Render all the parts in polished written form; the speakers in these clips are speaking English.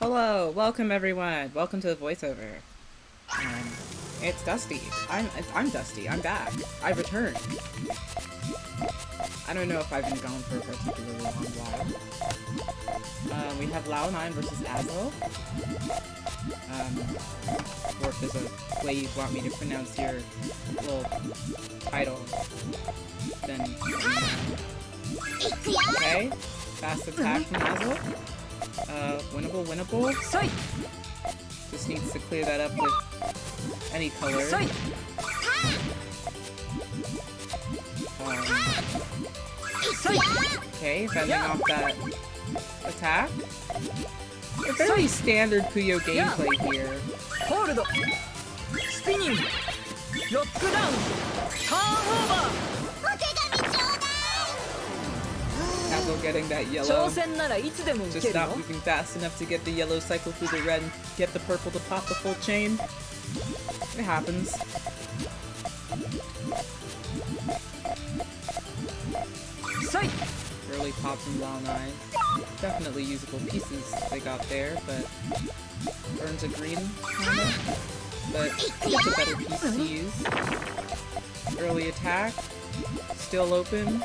Hello, welcome everyone. Welcome to the voiceover. It's Dusty. I'm Dusty. I'm back. I've returned. I don't know if I've been gone for a particularly long while. We have LAO9 versus Azyl. Or if there's a way you want me to pronounce your little title, then okay. Fast attack from Azyl. Winnable. Just needs to clear that up with any color. Okay, fending off that attack. A fairly standard Puyo gameplay here. Azyl getting that yellow. Just not moving fast enough to get the yellow cycle through the red and get the purple to pop the full chain. It happens. Early pop from LAO9. Definitely usable pieces they got there, but earns a green, kinda. But it's a better piece to use. Early attack. Still open.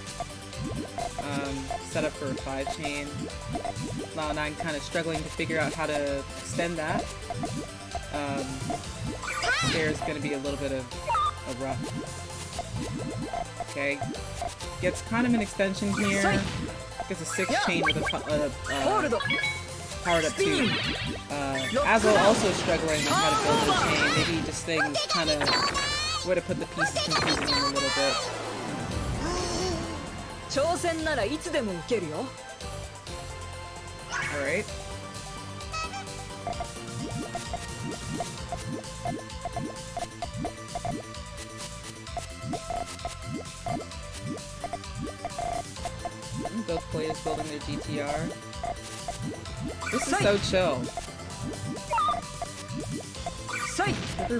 Set up for a 5-chain. LAO9 kind of struggling to figure out how to extend that. There's going to be a little bit of a rough. Okay. Gets kind of an extension here. Gets a 6-chain with a powered up 2. Azyl also struggling on how to build the chain. Maybe just things kind of where to put the pieces confusing him a little bit. Alright. Both players building their GTR. This is so chill. Never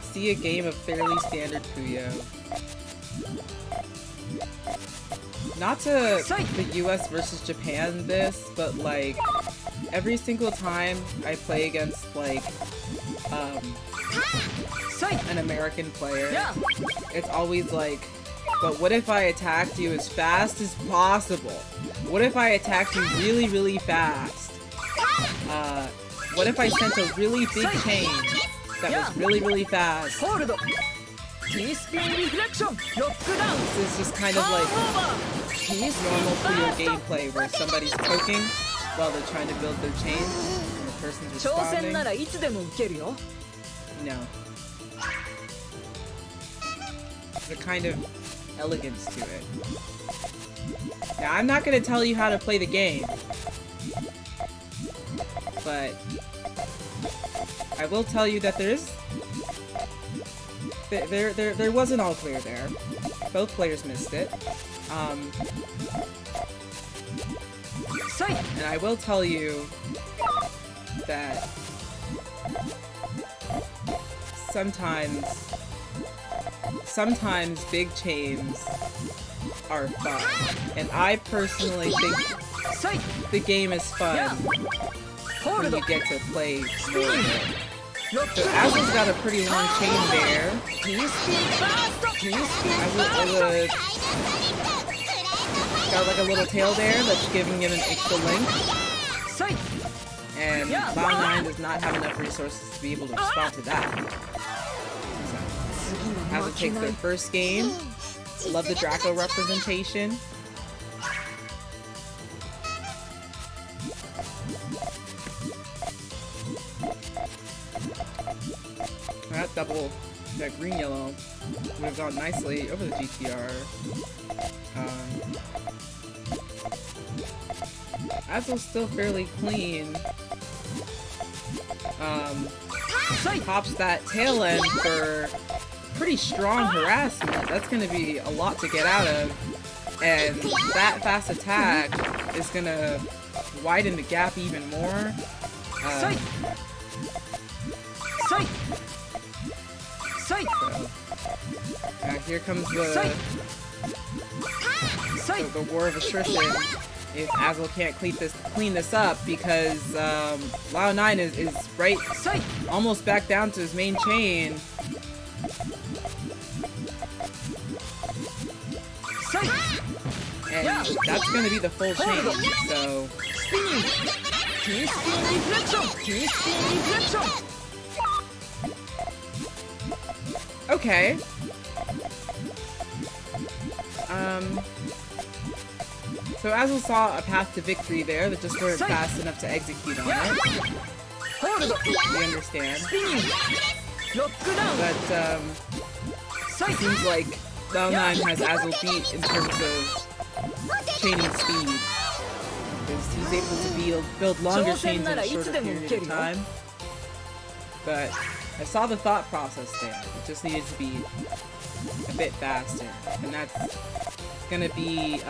see a game of fairly standard Puyo. Not to the US versus Japan this, but like every single time I play against like an American player, it's always like, but what if I attacked you as fast as possible? What if I attacked you really, really fast? What if I sent a really big chain that was really, really fast? This is just kind of like normal Puyo gameplay where somebody's poking while they're trying to build their chain and the person's responding. No. There's a kind of elegance to it. Now, I'm not going to tell you how to play the game, but I will tell you that there wasn't all clear there. Both players missed it. And I will tell you that sometimes big chains are fun. And I personally think the game is fun when you get to play more of it. So Azyl's got a pretty long chain there. Azyl got like a little tail there that's giving him an extra link. And LAO9 does not have enough resources to be able to respond to that. So, Azyl takes their first game. Love the Draco representation. That green-yellow would have gone nicely over the GTR. Azyl's still fairly clean. Pops that tail end for pretty strong harassment. That's going to be a lot to get out of. And that fast attack is going to widen the gap even more. Now here comes the war of attrition. if Azyl can't clean this up because LAO9 is right almost back down to his main chain. And that's gonna be the full chain, so okay. So Azyl saw a path to victory there that just weren't fast enough to execute on it. We understand. But it seems like LAO9 has Azyl beat in terms of chaining speed. Because he's able to build longer chains in a shorter period of time. But I saw the thought process there. It just needed to be a bit faster. And that's gonna be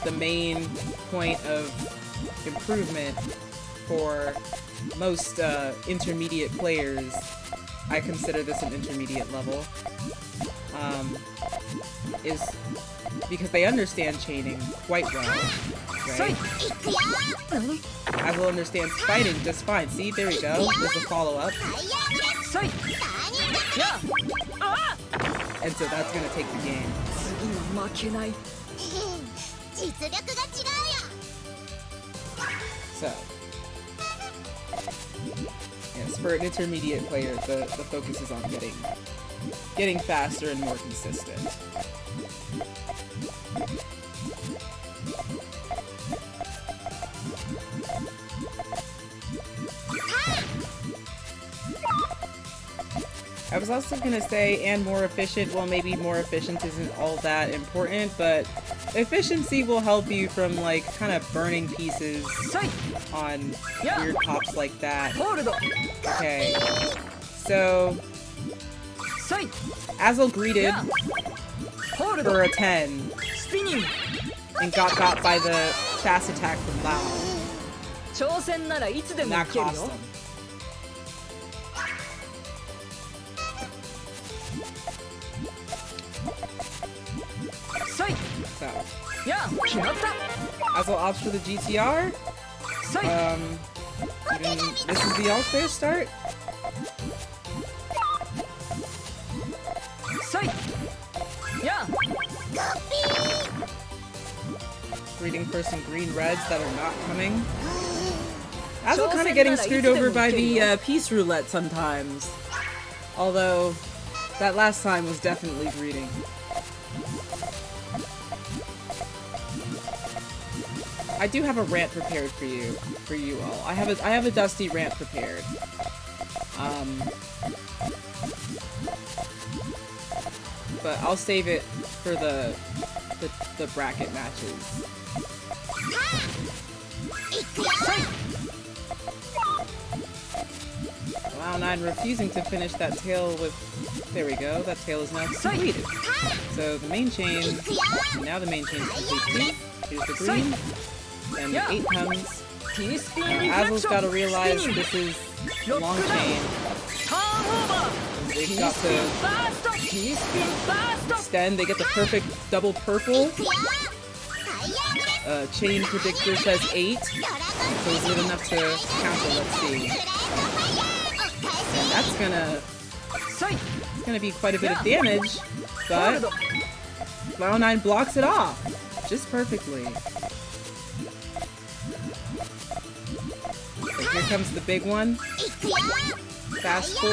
the main point of improvement for most intermediate players. I consider this an intermediate level. Is because they understand chaining quite well, right? Azyl understands fighting just fine. See, there we go. There's a follow-up. And so that's gonna take the game. So, yes, for an intermediate player, the focus is on getting faster and more consistent. I was also gonna say, and more efficient. Well, maybe more efficient isn't all that important, but efficiency will help you from, like, kind of burning pieces on weird pops like that. Okay, so Azyl greeted for a 10 and got by the fast attack from Lao. And that cost him. So, Azyl opts for the GTR. This is the all-clear start. Reading for some green reds that are not coming. Azyl kind of getting screwed over by the piece roulette sometimes. Although, that last time was definitely greeting. I do have a rant prepared for you all. I have a Dusty rant prepared. But I'll save it for the bracket matches. LAO9 refusing to finish that tail with... There we go, that tail is now completed. So the main chain, now the main chain is complete too. Here's the green, and the 8 comes. Azyl's gotta realize this is a long chain. They've got to extend, they get the perfect double purple. Chain predictor says 8, so is it enough to counter? Let's see. And that's gonna be quite a bit of damage, but LAO9 blocks it off just perfectly. So here comes the big one. Fast 4.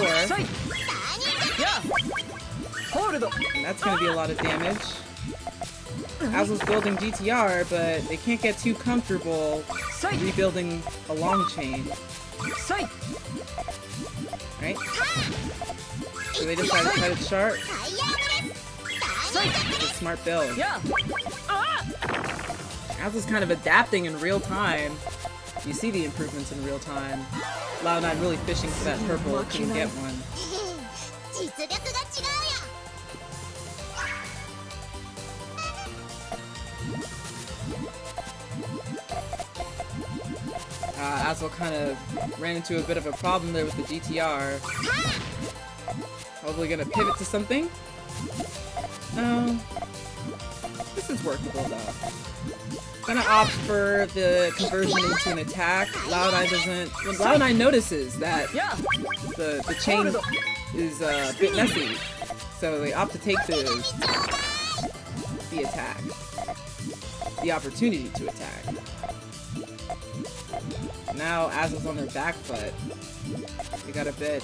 And that's gonna be a lot of damage. Azyl's building GTR, but they can't get too comfortable rebuilding a long chain. Right? So they decide to cut it short. It's a smart build. Azyl's kind of adapting in real time. You see the improvements in real time. LAO9 really fishing for that purple, couldn't get one. Azyl kind of ran into a bit of a problem there with the GTR. Probably gonna pivot to something. No. This is workable though. Gonna opt for the conversion into an attack. LAO9 doesn't... When LAO9 notices that the chain is a bit messy, so they opt to take the attack. The opportunity to attack. Now Azyl's on their back foot. They got a bit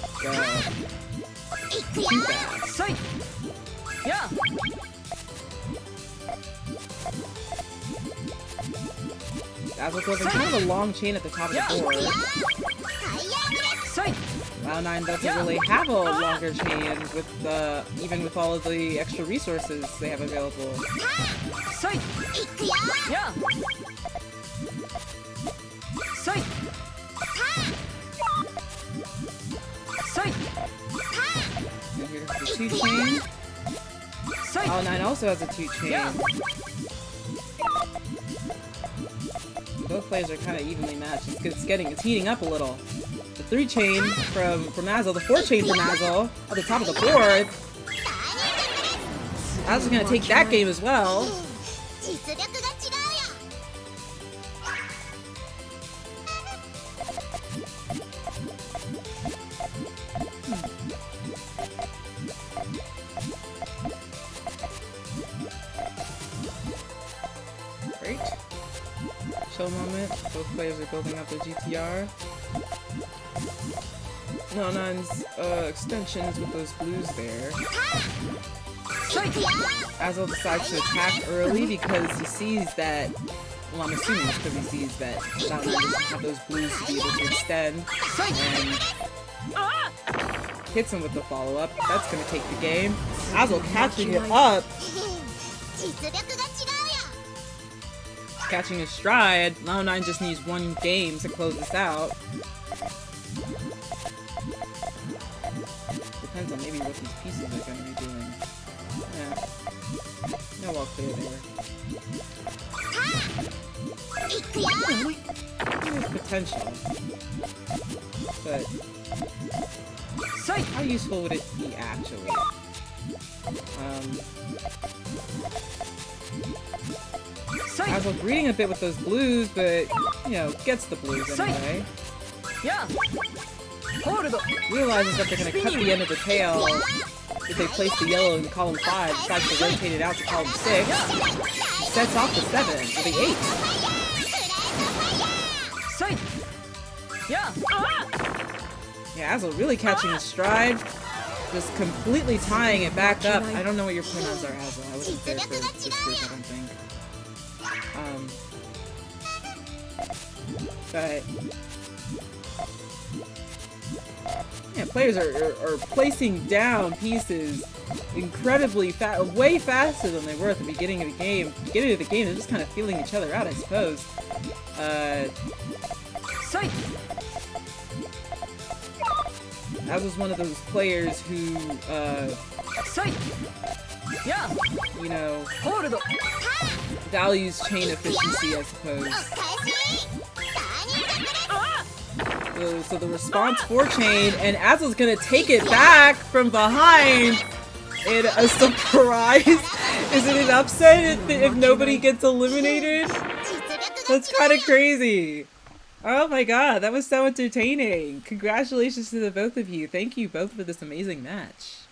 too fast. Yeah. Azyl building kind of a long chain at the top of the board. LAO9 doesn't really have a longer chain with even with all of the extra resources they have available. Yeah. And here's the 2-chain. LAO9 also has a 2-chain. Both players are kind of evenly matched. It's heating up a little. The 3-chain from Azyl, the 4-chain from Azyl at the top of the board. Azyl's gonna take that game as well. Great. Chill moment. Both players are building up their GTR. LAO9's extensions with those blues there. Azyl decides to attack early because he sees that, well, I'm assuming it's because he sees that LAO9 doesn't have those blues to be able to extend, and hits him with the follow-up. That's going to take the game. Azyl catching it up. Catching his stride. LAO9 just needs one game to close this out. Depends on maybe what these pieces are going to be doing. Yeah. No all clear there. There's potential. But how useful would it be actually? Azyl greeting a bit with those blues, but, you know, gets the blues anyway. Yeah. Realizes that they're going to cut the end of the tail if they place the yellow in column 5, decides to rotate it out to column 6. Sets off the 7 with the 8. Yeah, Azyl really catching his stride. Just completely tying it back up. I don't know what your pronouns are, Azyl. I wasn't there for this group, I don't think. But yeah, players are placing down pieces incredibly fast, way faster than they were at the beginning of the game. Beginning of the game, they're just kind of feeling each other out, I suppose. Azyl's one of those players who, you know, values chain efficiency, I suppose. So the response 4-chain, and Azyl's gonna take it back from behind in a surprise. Is it an upset if nobody gets eliminated? That's kind of crazy. Oh my god, that was so entertaining. Congratulations to the both of you. Thank you both for this amazing match.